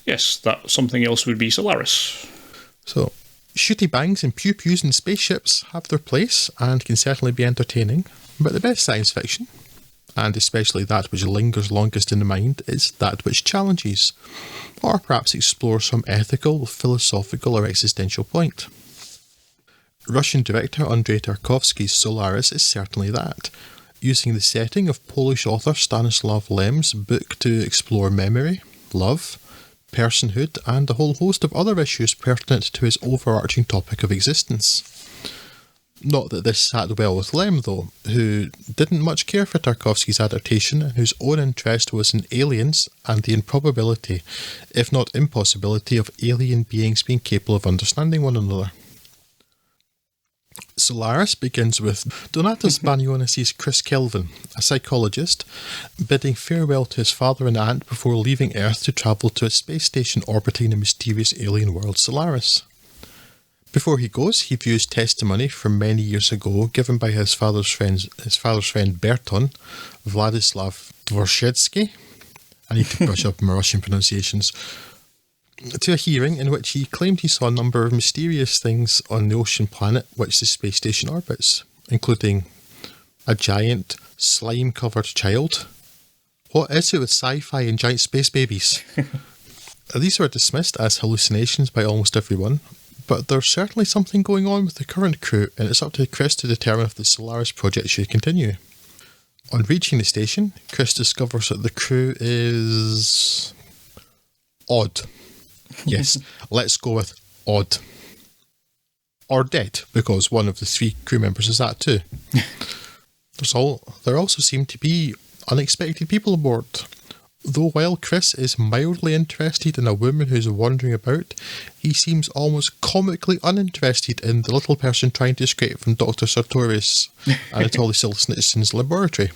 Yes, that something else would be Solaris. So, shooty bangs and pew-pews in spaceships have their place and can certainly be entertaining, but the best science fiction, and especially that which lingers longest in the mind, is that which challenges, or perhaps explores some ethical, philosophical or existential point. Russian director Andrei Tarkovsky's Solaris is certainly that, using the setting of Polish author Stanislaw Lem's book to explore memory, love, personhood, and a whole host of other issues pertinent to his overarching topic of existence. Not that this sat well with Lem, though, who didn't much care for Tarkovsky's adaptation and whose own interest was in aliens and the improbability, if not impossibility, of alien beings being capable of understanding one another. Solaris begins with Donatas Banionis' Chris Kelvin, a psychologist, bidding farewell to his father and aunt before leaving Earth to travel to a space station orbiting the mysterious alien world Solaris. Before he goes, he views testimony from many years ago given by his father's friend Berton, Vladislav Dvorshetsky. I need to brush up my Russian pronunciations. To a hearing in which he claimed he saw a number of mysterious things on the ocean planet which the space station orbits, including a giant, slime-covered child. What is it with sci-fi and giant space babies? These were dismissed as hallucinations by almost everyone, but there's certainly something going on with the current crew, and it's up to Chris to determine if the Solaris project should continue. On reaching the station, Chris discovers that the crew is odd. Yes, let's go with odd. Or dead, because one of the three crew members is that too. There also seem to be unexpected people aboard. Though while Chris is mildly interested in a woman who's wandering about, he seems almost comically uninterested in the little person trying to escape from Dr. Sartorius Anatoly Solzhenitsyn's laboratory.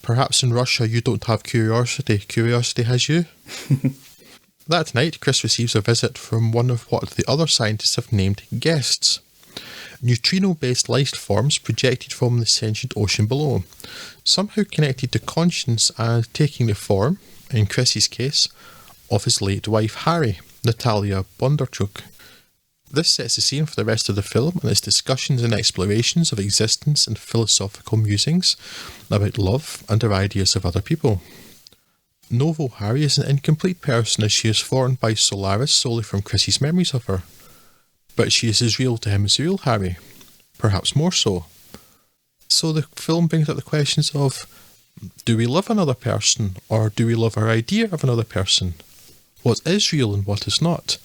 Perhaps in Russia you don't have curiosity. Curiosity has you. That night, Chris receives a visit from one of what the other scientists have named guests. Neutrino-based life forms projected from the sentient ocean below, somehow connected to conscience and taking the form, in Chris's case, of his late wife Harry, Natalia Bondarchuk. This sets the scene for the rest of the film and its discussions and explorations of existence and philosophical musings about love and our ideas of other people. Novo Harry is an incomplete person as she is formed by Solaris solely from Chrissy's memories of her. But she is as real to him as the real Harry. Perhaps more so. So the film brings up the questions of, do we love another person, or do we love our idea of another person? What is real and what is not?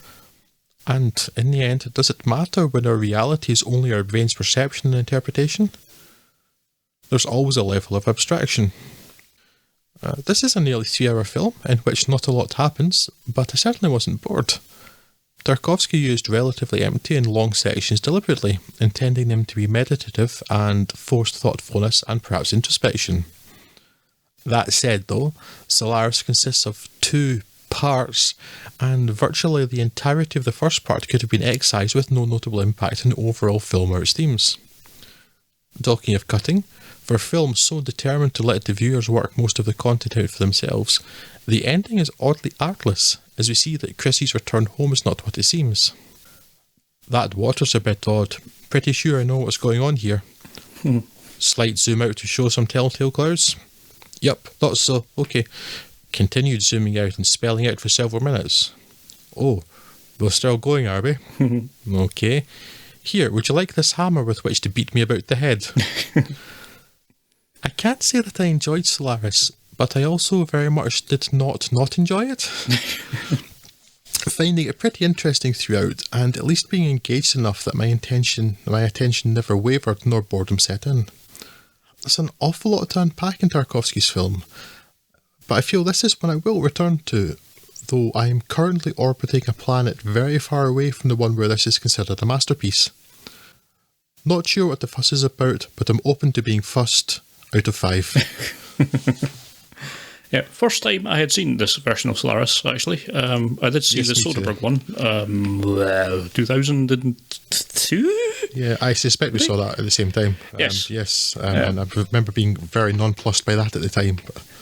And in the end, does it matter when our reality is only our brain's perception and interpretation? There's always a level of abstraction. This is a nearly 3-hour film in which not a lot happens, but I certainly wasn't bored. Tarkovsky used relatively empty and long sections deliberately, intending them to be meditative and forced thoughtfulness and perhaps introspection. That said though, Solaris consists of 2 parts, and virtually the entirety of the first part could have been excised with no notable impact on the overall film or its themes. Talking of cutting, for a film so determined to let the viewers work most of the content out for themselves, the ending is oddly artless, as we see that Chrissy's return home is not what it seems. That water's a bit odd. Pretty sure I know what's going on here. Slight zoom out to show some telltale clouds. Yep, thought so. Okay. Continued zooming out and spelling out for several minutes. Oh, we're still going, are we? Okay. Here, would you like this hammer with which to beat me about the head? I can't say that I enjoyed Solaris, but I also very much did not enjoy it. Finding it pretty interesting throughout, and at least being engaged enough that my attention never wavered nor boredom set in. There's an awful lot to unpack in Tarkovsky's film, but I feel this is one I will return to, though I am currently orbiting a planet very far away from the one where this is considered a masterpiece. Not sure what the fuss is about, but I'm open to being fussed out of 5. Yeah, first time I had seen this version of Solaris, actually. I did see the Soderbergh one, 2002? Yeah, I suspect we saw that at the same time. And I remember being very nonplussed by that at the time.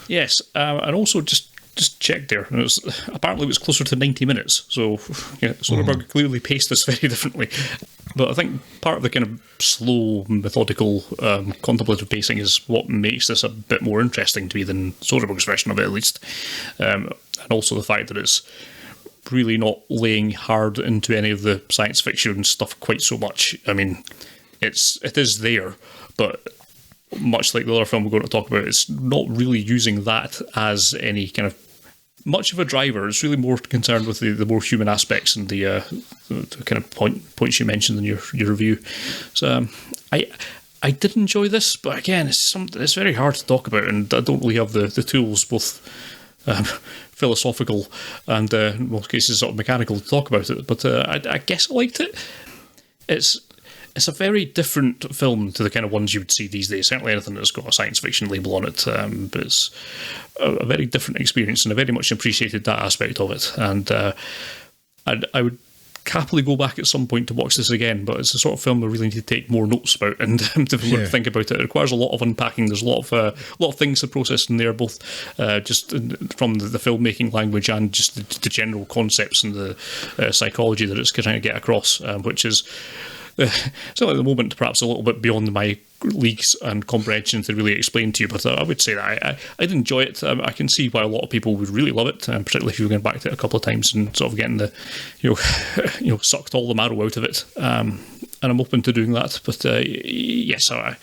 Yes, and also just just checked there, and apparently it was closer to 90 minutes. So yeah, Soderbergh clearly paced this very differently. But I think part of the kind of slow, methodical, contemplative pacing is what makes this a bit more interesting to me than Soderbergh's version of it, at least. And also the fact that it's really not laying hard into any of the science fiction stuff quite so much. I mean, it is there, but much like the other film we're going to talk about, it's not really using that as any kind of much of a driver. It's really more concerned with the more human aspects and the kind of points you mentioned in your review. So I did enjoy this, but again, it's very hard to talk about, and I don't really have the tools, both philosophical and in most cases sort of mechanical, to talk about it. But I guess I liked it. It's a very different film to the kind of ones you would see these days. Certainly anything that's got a science fiction label on it. But it's a very different experience, and I very much appreciated that aspect of it. And I would happily go back at some point to watch this again, but it's the sort of film I really need to take more notes about and to think about it. It requires a lot of unpacking. There's a lot of things to process in there, both just from the filmmaking language and just the general concepts and the psychology that it's trying to get across, which is so at the moment perhaps a little bit beyond my leagues and comprehension to really explain to you, but I would say that I did enjoy it. I can see why a lot of people would really love it, particularly if you're going back to it a couple of times and sort of getting the sucked all the marrow out of it. And I'm open to doing that, but yes, I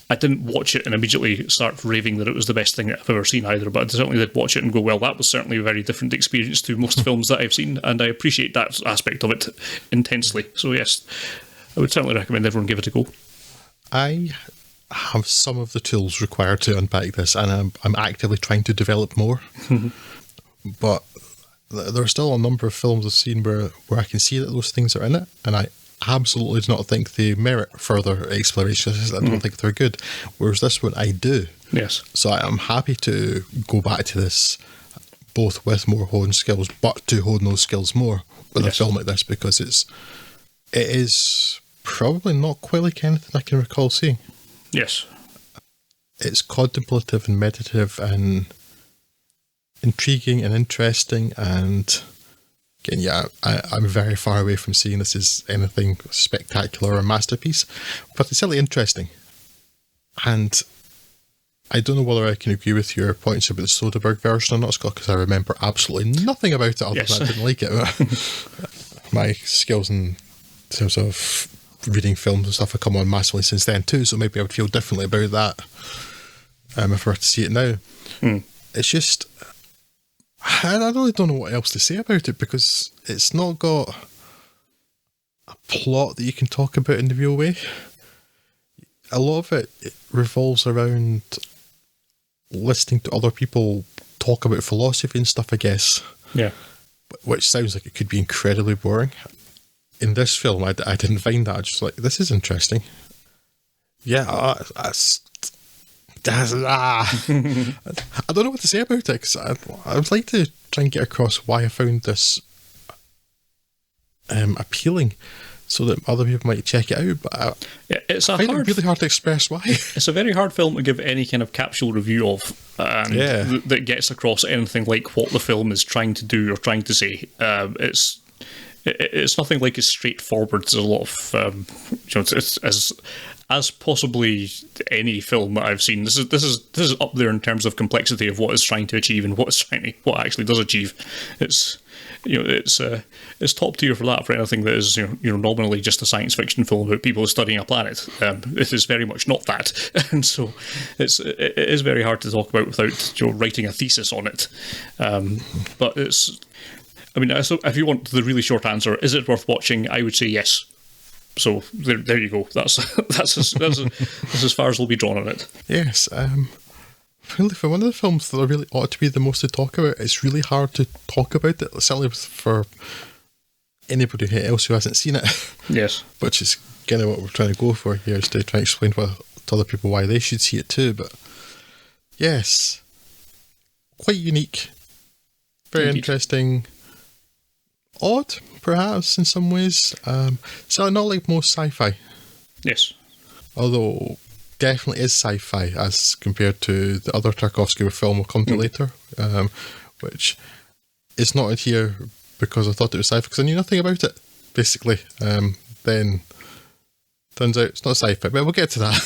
didn't watch it and immediately start raving that it was the best thing I've ever seen either, but I certainly did watch it and go, well, that was certainly a very different experience to most films that I've seen, and I appreciate that aspect of it intensely. So yes, I would certainly recommend everyone give it a go. I have some of the tools required to unpack this, and I'm actively trying to develop more. But there are still a number of films I've seen where I can see that those things are in it, and I absolutely do not think they merit further exploration. I don't think they're good. Whereas this one, I do. Yes. So I'm happy to go back to this, both with more honed skills, but to hone those skills more with a film like this, because it is probably not quite like anything I can recall seeing. Yes. It's contemplative and meditative and intriguing and interesting, and again, yeah, I'm very far away from seeing this as anything spectacular or a masterpiece, but it's certainly interesting. And I don't know whether I can agree with your points about the Soderbergh version or not, Scott, because I remember absolutely nothing about it other than I didn't like it. My skills in terms of reading films and stuff have come on massively since then too, so maybe I would feel differently about that if I were to see it now. It's just, I really don't know what else to say about it, because it's not got a plot that you can talk about in the real way. A lot of it revolves around listening to other people talk about philosophy and stuff, I guess. Yeah. Which sounds like it could be incredibly boring. In this film, I didn't find that. I was just like, this is interesting. Yeah, I don't know what to say about it, because I would like to try and get across why I found this appealing, so that other people might check it out. But it's I find it really hard to express why. It's a very hard film to give any kind of capsule review of, and that gets across anything like what the film is trying to do or trying to say. It's nothing like as straightforward as a lot of it's as possibly any film that I've seen. This is up there in terms of complexity of what it's trying to achieve and what it actually does achieve. It's top tier for that, for anything that is nominally just a science fiction film about people studying a planet. It is very much not that, and so it is very hard to talk about without writing a thesis on it. But it's. I mean, so if you want the really short answer, is it worth watching? I would say yes. So there you go. That's as far as we'll be drawn on it. Yes. Really, for one of the films that really ought to be the most to talk about, it's really hard to talk about it. Certainly for anybody else who hasn't seen it. Yes. Which is kind of what we're trying to go for here, is to try and explain to other people why they should see it too. But yes, quite unique, very interesting. Odd, perhaps, in some ways. So not like most sci-fi. Yes. Although, definitely is sci-fi as compared to the other Tarkovsky film we'll come to later, which is not in here because I thought it was sci-fi, because I knew nothing about it, basically. Then turns out it's not sci-fi, but we'll get to that.